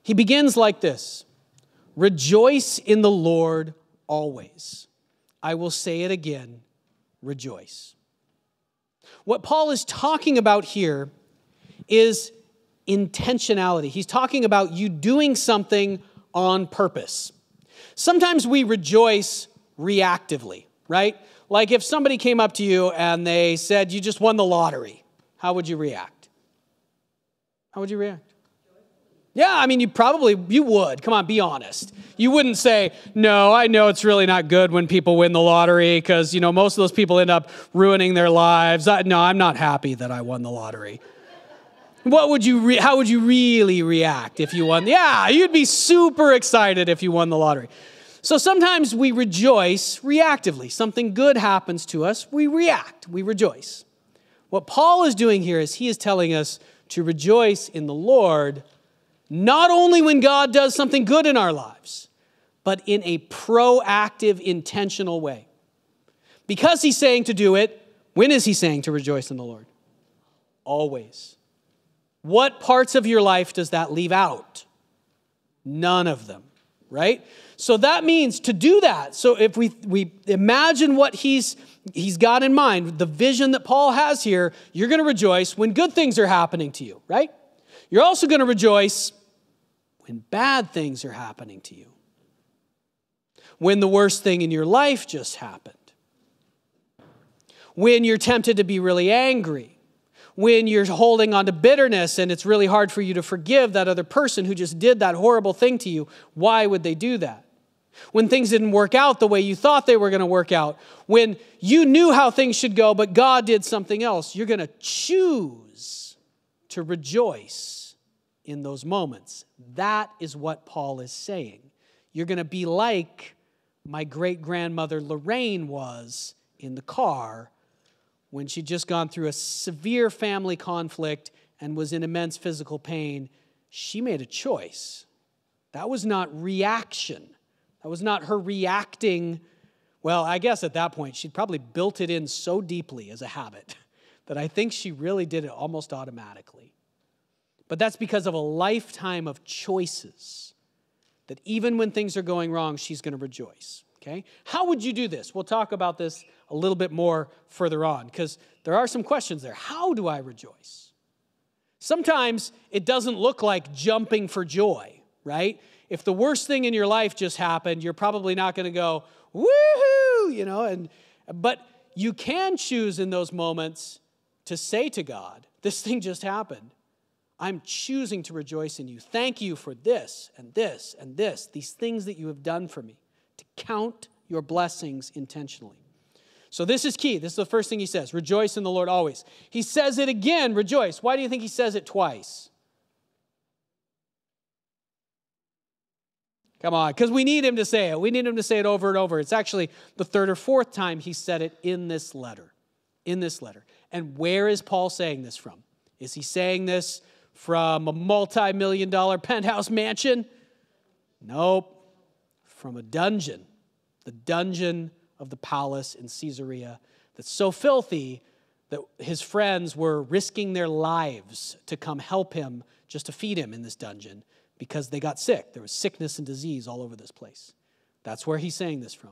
He begins like this: rejoice in the Lord always. I will say it again, rejoice. What Paul is talking about here is intentionality. He's talking about you doing something on purpose. Sometimes we rejoice reactively, right? Like if somebody came up to you and they said, you just won the lottery, how would you react? How would you react? Yeah, I mean, you would. Come on, be honest. You wouldn't say, no, I know it's really not good when people win the lottery because, most of those people end up ruining their lives. No, I'm not happy that I won the lottery. How would you really react if you won? Yeah, you'd be super excited if you won the lottery. So sometimes we rejoice reactively. Something good happens to us, we react, we rejoice. What Paul is doing here is he is telling us to rejoice in the Lord, not only when God does something good in our lives, but in a proactive, intentional way. Because he's saying to do it, when is he saying to rejoice in the Lord? Always. What parts of your life does that leave out? None of them, right? So that means to do that. So if we imagine what he's got in mind, the vision that Paul has here, you're going to rejoice when good things are happening to you, right? You're also going to rejoice when bad things are happening to you. When the worst thing in your life just happened. When you're tempted to be really angry. When you're holding on to bitterness and it's really hard for you to forgive that other person who just did that horrible thing to you. Why would they do that? When things didn't work out the way you thought they were going to work out. When you knew how things should go, but God did something else. You're going to choose to rejoice in those moments. That is what Paul is saying. You're going to be like my great-grandmother Lorraine was in the car when she'd just gone through a severe family conflict and was in immense physical pain. She made a choice. That was not reaction. That was not her reacting. Well, I guess at that point, she'd probably built it in so deeply as a habit that I think she really did it almost automatically. But that's because of a lifetime of choices that even when things are going wrong, she's going to rejoice. Okay? How would you do this? We'll talk about this a little bit more further on because there are some questions there. How do I rejoice? Sometimes it doesn't look like jumping for joy, right? If the worst thing in your life just happened, you're probably not going to go, woohoo, but you can choose in those moments to say to God, this thing just happened. I'm choosing to rejoice in you. Thank you for this and this and this, these things that you have done for me. To count your blessings intentionally. So this is key. This is the first thing he says. Rejoice in the Lord always. He says it again, rejoice. Why do you think he says it twice? Come on, because we need him to say it. We need him to say it over and over. It's actually the third or fourth time he said it in this letter. In this letter. And where is Paul saying this from? Is he saying this from a multi-million-dollar penthouse mansion? Nope. From a dungeon. The dungeon of the palace in Caesarea that's so filthy that his friends were risking their lives to come help him just to feed him in this dungeon because they got sick. There was sickness and disease all over this place. That's where he's saying this from.